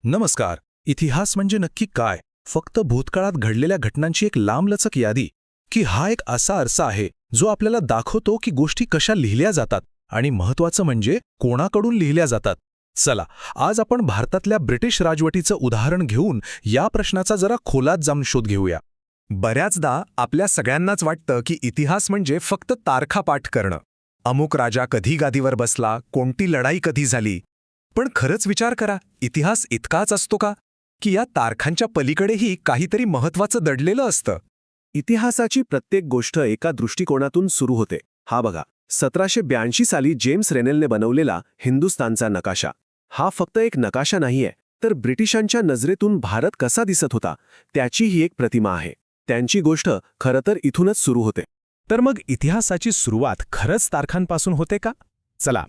नमस्कार. इतिहास म्हणजे नक्की काय? फक्त भूतकाळात घडलेल्या घटनांची एक लांबलचक यादी? की हा एक असा आरसा आहे जो आपल्याला दाखवतो की गोष्टी कशा लिहिल्या जातात आणि महत्त्वाचं म्हणजे कोणाकडून लिहिल्या जातात? चला, आज आपण भारतातल्या ब्रिटिश राजवटीचं उदाहरण घेऊन या प्रश्नाचा जरा खोलात जाऊन शोध घेऊया. बऱ्याचदा आपल्या सगळ्यांनाच वाटतं की इतिहास म्हणजे फक्त तारखा पाठ करणं. अमुक राजा कधी गादीवर बसला, कोणती लढाई कधी झाली. पण खरंच विचार करा, इतिहास इतकाच असतो का? की या तारखांच्या पलीकडेही काहीतरी महत्त्वाचं दडलेलं असतं? इतिहासाची प्रत्येक गोष्ट एका दृष्टिकोनातून सुरू होते. हा बघा, 1782 साली जेम्स रेनेलने बनवलेला हिंदुस्थानचा नकाशा. हा फक्त एक नकाशा नाहीये, तर ब्रिटिशांच्या नजरेतून भारत कसा दिसत होता त्याची ही एक प्रतिमा आहे. त्यांची गोष्ट खरं तर इथूनच सुरू होते. तर मग इतिहासाची सुरुवात खरंच तारखांपासून होते का? चला,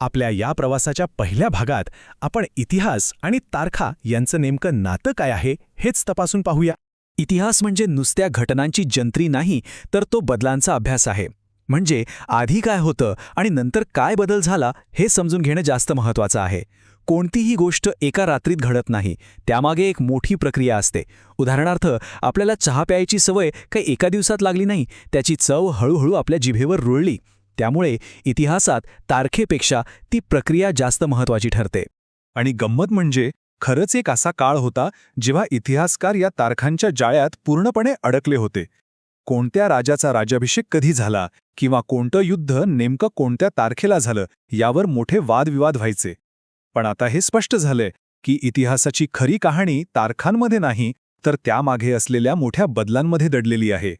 आपल्या या प्रवासाच्या पहिल्या भागात आपण इतिहास आणि तारखा यांचं नेमकं नातं काय आहे हेच तपासून पाहूया. इतिहास म्हणजे नुसत्या घटनांची जंत्री नाही, तर तो बदलांचा अभ्यास आहे. म्हणजे आधी काय होतं आणि नंतर काय बदल झाला हे समजून घेणं जास्त महत्त्वाचं आहे. कोणतीही गोष्ट एका रात्रीत घडत नाही, त्यामागे एक मोठी प्रक्रिया असते. उदाहरणार्थ, आपल्याला चहा प्यायची सवय काही एका दिवसात लागली नाही, त्याची चव हळूहळू आपल्या जिभेवर रुळली. त्यामुळे इतिहासात तारखेपेक्षा ती प्रक्रिया जास्त महत्त्वाची ठरते. आणि गंमत म्हणजे खरंच एक असा काळ होता जेव्हा इतिहासकार या तारखांच्या जाळ्यात पूर्णपणे अडकले होते. कोणत्या राजाचा राज्याभिषेक कधी झाला किंवा कोणतं युद्ध नेमकं कोणत्या तारखेला झालं यावर मोठे वादविवाद व्हायचे. पण आता हे स्पष्ट झालंय की इतिहासाची खरी कहाणी तारखांमध्ये नाही, तर त्यामागे असलेल्या मोठ्या बदलांमध्ये दडलेली आहे.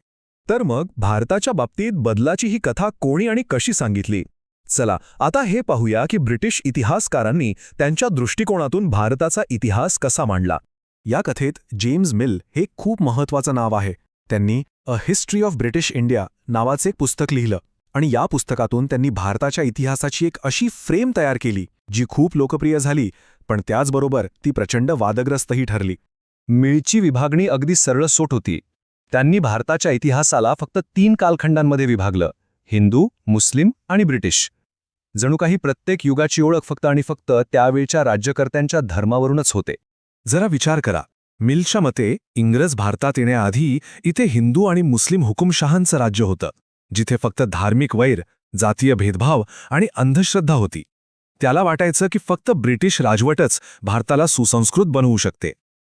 तर मग भारताच्या बाबतीत बदलाची ही कथा कोणी आणि कशी सांगितली? चला, आता हे पाहूया की ब्रिटिश इतिहासकारांनी त्यांच्या दृष्टिकोनातून भारताचा इतिहास कसा मांडला. या कथेत जेम्स मिल हे खूप महत्त्वाचं नाव आहे. त्यांनी a history of British India नावाचे एक पुस्तक लिहिलं आणि या पुस्तकातून त्यांनी भारताच्या इतिहासाची एक अशी फ्रेम तयार केली जी खूप लोकप्रिय झाली, पण त्याचबरोबर ती प्रचंड वादग्रस्तही ठरली. मिळची विभागणी अगदी सरळसोट होती. त्यांनी भारताच्या इतिहासाला फक्त 3 कालखंडांमध्ये विभागलं: हिंदू, मुस्लिम आणि ब्रिटिश. जणू काही प्रत्येक युगाची ओळख फक्त आणि फक्त त्यावेळच्या राज्यकर्त्यांच्या धर्मावरूनच होते. जरा विचार करा, मिलच्या मते इंग्रज भारतात येण्याआधी इथे हिंदू आणि मुस्लिम हुकुमशहांचं राज्य होतं, जिथे फक्त धार्मिक वैर, जातीय भेदभाव आणि अंधश्रद्धा होती. त्याला वाटायचं की फक्त ब्रिटिश राजवटच भारताला सुसंस्कृत बनवू शकते.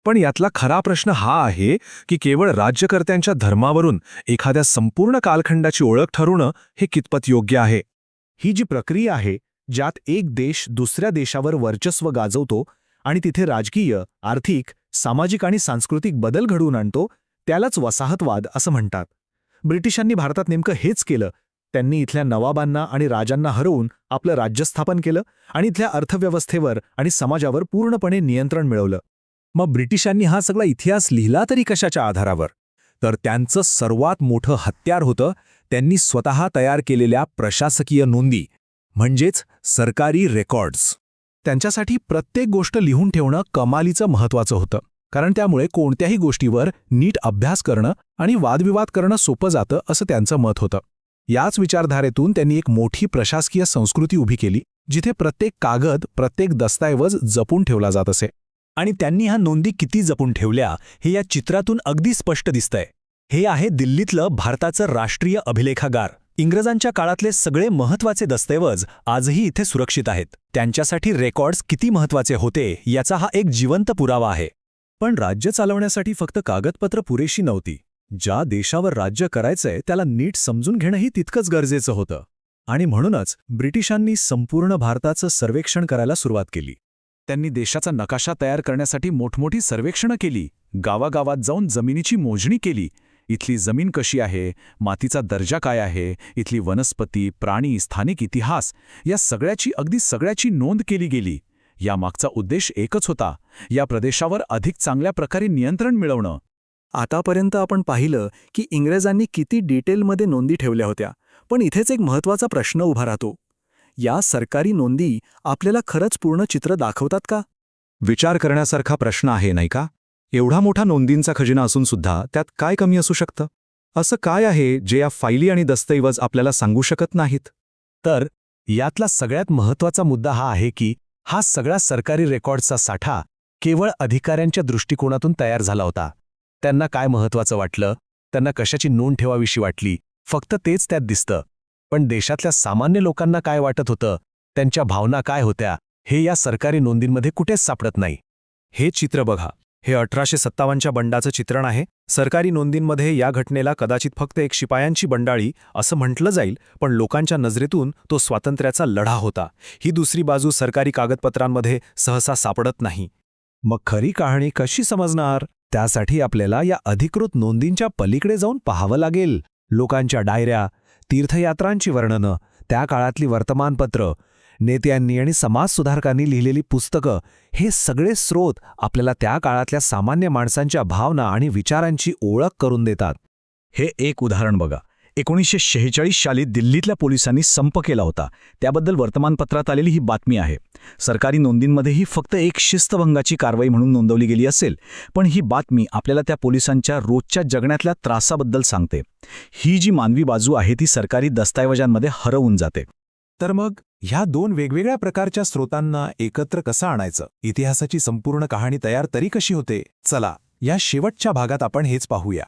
पण यातला खरा प्रश्न हा आहे की केवळ राज्यकर्त्यांच्या धर्मावरून एखाद्या संपूर्ण कालखंडाची ओळख ठरवणं हे कितपत योग्य आहे? ही जी प्रक्रिया आहे, ज्यात एक देश दुसऱ्या देशावर वर्चस्व गाजवतो आणि तिथे राजकीय, आर्थिक, सामाजिक आणि सांस्कृतिक बदल घडवून आणतो, त्यालाच वसाहतवाद असं म्हणतात. ब्रिटिशांनी भारतात नेमकं हेच केलं. त्यांनी इथल्या नवाबांना आणि राजांना हरवून आपलं राज्य स्थापन केलं आणि इथल्या अर्थव्यवस्थेवर आणि समाजावर पूर्णपणे नियंत्रण मिळवलं. मग ब्रिटिशांनी हा सगळा इतिहास लिहिला तरी कशाच्या आधारावर? तर त्यांचं सर्वात मोठं हत्यार होतं त्यांनी स्वतः तयार केलेल्या प्रशासकीय नोंदी, म्हणजेच सरकारी रेकॉर्ड्स. त्यांच्यासाठी प्रत्येक गोष्ट लिहून ठेवणं कमालीचं महत्त्वाचं होतं, कारण त्यामुळे कोणत्याही गोष्टीवर नीट अभ्यास करणं आणि वादविवाद करणं सोपं जातं असं त्यांचं मत होतं. याच विचारधारेतून त्यांनी एक मोठी प्रशासकीय संस्कृती उभी केली, जिथे प्रत्येक कागद, प्रत्येक दस्तऐवज जपून ठेवला जात असे. आणि त्यांनी ह्या नोंदी किती जपून ठेवल्या हे या चित्रातून अगदी स्पष्ट दिसतंय. हे आहे दिल्लीतलं भारताचं राष्ट्रीय अभिलेखागार. इंग्रजांच्या काळातले सगळे महत्त्वाचे दस्तऐवज आजही इथे सुरक्षित आहेत. त्यांच्यासाठी रेकॉर्ड्स किती महत्त्वाचे होते याचा हा एक जिवंत पुरावा आहे. पण राज्य चालवण्यासाठी फक्त कागदपत्र पुरेशी नव्हती. ज्या देशावर राज्य करायचंय त्याला नीट समजून घेणंही तितकंच गरजेचं होतं. आणि म्हणूनच ब्रिटिशांनी संपूर्ण भारताचं सर्वेक्षण करायला सुरुवात केली. त्यांनी देशाचा नकाशा तयार करण्यासाठी मोठमोठी सर्वेक्षणं केली. गावागावात जाऊन जमिनीची मोजणी केली. इथली जमीन कशी आहे, मातीचा दर्जा काय आहे, इथली वनस्पती, प्राणी, स्थानिक इतिहास या सगळ्याची नोंद केली गेली. यामागचा उद्देश एकच होता: या प्रदेशावर अधिक चांगल्या प्रकारे नियंत्रण मिळवणं. आतापर्यंत आपण पाहिलं की इंग्रजांनी किती डिटेलमध्ये नोंदी ठेवल्या होत्या, पण इथेच एक महत्त्वाचा प्रश्न उभा राहतो. या सरकारी नोंदी आपल्याला खरंच पूर्ण चित्र दाखवतात का? विचार करण्यासारखा प्रश्न आहे, नाही का? एवढा मोठा नोंदींचा खजिना असून सुद्धा त्यात काय कमी असू शकतं? असं काय आहे जे या फायली आणि दस्तऐवज आपल्याला सांगू शकत नाहीत? तर यातला सगळ्यात महत्त्वाचा मुद्दा हा आहे की हा सगळा सरकारी रेकॉर्ड्सचा साठा केवळ अधिकाऱ्यांच्या दृष्टिकोनातून तयार झाला होता. त्यांना काय महत्वाचं वाटलं, त्यांना कशाची नोंद ठेवावीशी वाटली, फक्त तेच त्यात दिसतं. पण देशातल्या सामान्य लोकांना काय वाटत होतं, त्यांच्या भावना काय होत्या, हे या सरकारी नोंदींमध्ये कुठेच सापडत नाही. हे चित्र बघा. हे 1857च्या बंडाचं चित्रण आहे. सरकारी नोंदींमध्ये या घटनेला कदाचित फक्त एक शिपायांची बंडाळी असं म्हटलं जाईल, पण लोकांच्या नजरेतून तो स्वातंत्र्याचा लढा होता. ही दुसरी बाजू सरकारी कागदपत्रांमध्ये सहसा सापडत नाही. मग खरी कहाणी कशी समजणार? त्यासाठी आपल्याला या अधिकृत नोंदींच्या पलीकडे जाऊन पाहावं लागेल. लोकांच्या डायऱ्या, तीर्थयात्रांची वर्णनं, त्या काळातली वर्तमानपत्र, नेत्यांनी आणि समाजसुधारकांनी लिहिलेली पुस्तकं, हे सगळे स्रोत आपल्याला त्या काळातल्या सामान्य माणसांच्या भावना आणि विचारांची ओळख करून देतात. हे एक उदाहरण बघा. 1946 साली दिल्लीतल्या पोलिसांनी संप केला होता. त्याबद्दल वर्तमानपत्रात आलेली ही बातमी आहे. सरकारी नोंदींमध्ये ही फक्त एक शिस्तभंगाची कारवाई म्हणून नोंदवली गेली असेल, पण ही बातमी आपल्याला त्या पोलिसांच्या रोजच्या जगण्यातल्या त्रासाबद्दल सांगते. ही जी मानवी बाजू आहे ती सरकारी दस्तऐवजांमध्ये हरवून जाते. तर मग ह्या दोन वेगवेगळ्या प्रकारच्या स्रोतांना एकत्र कसं आणायचं? इतिहासाची संपूर्ण कहाणी तयार तरी कशी होते? चला, या शेवटच्या भागात आपण हेच पाहूया.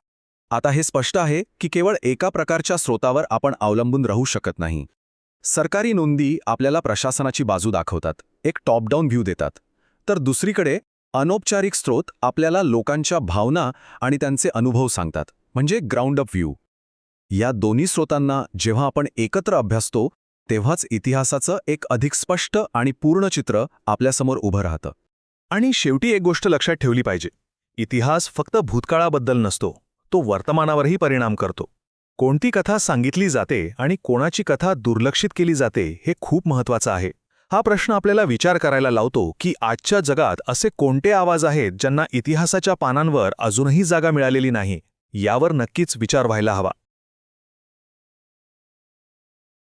आता हे स्पष्ट आहे की केवळ एका प्रकारच्या स्रोतावर आपण अवलंबून राहू शकत नाही. सरकारी नोंदी आपल्याला प्रशासनाची बाजू दाखवतात, एक टॉप डाऊन व्ह्यू देतात. तर दुसरीकडे अनौपचारिक स्रोत आपल्याला लोकांच्या भावना आणि त्यांचे अनुभव सांगतात, म्हणजे ग्राउंड अप व्ह्यू. या दोन्ही स्रोतांना जेव्हा आपण एकत्र अभ्यासतो तेव्हाच इतिहासाचं एक अधिक स्पष्ट आणि पूर्ण चित्र आपल्यासमोर उभं राहतं. आणि शेवटी एक गोष्ट लक्षात ठेवली पाहिजे. इतिहास फक्त भूतकाळाबद्दल नसतो, तो वर्तमानावरही परिणाम करतो. कोणती कथा सांगितली जाते आणि कोणाची कथा दुर्लक्षित केली जाते हे खूप महत्त्वाचं आहे. हा प्रश्न आपल्याला विचार करायला लावतो की आजच्या जगात असे कोणते आवाज आहेत ज्यांना इतिहासाच्या पानांवर अजूनही जागा मिळालेली नाही. यावर नक्कीच विचार व्हायला हवा.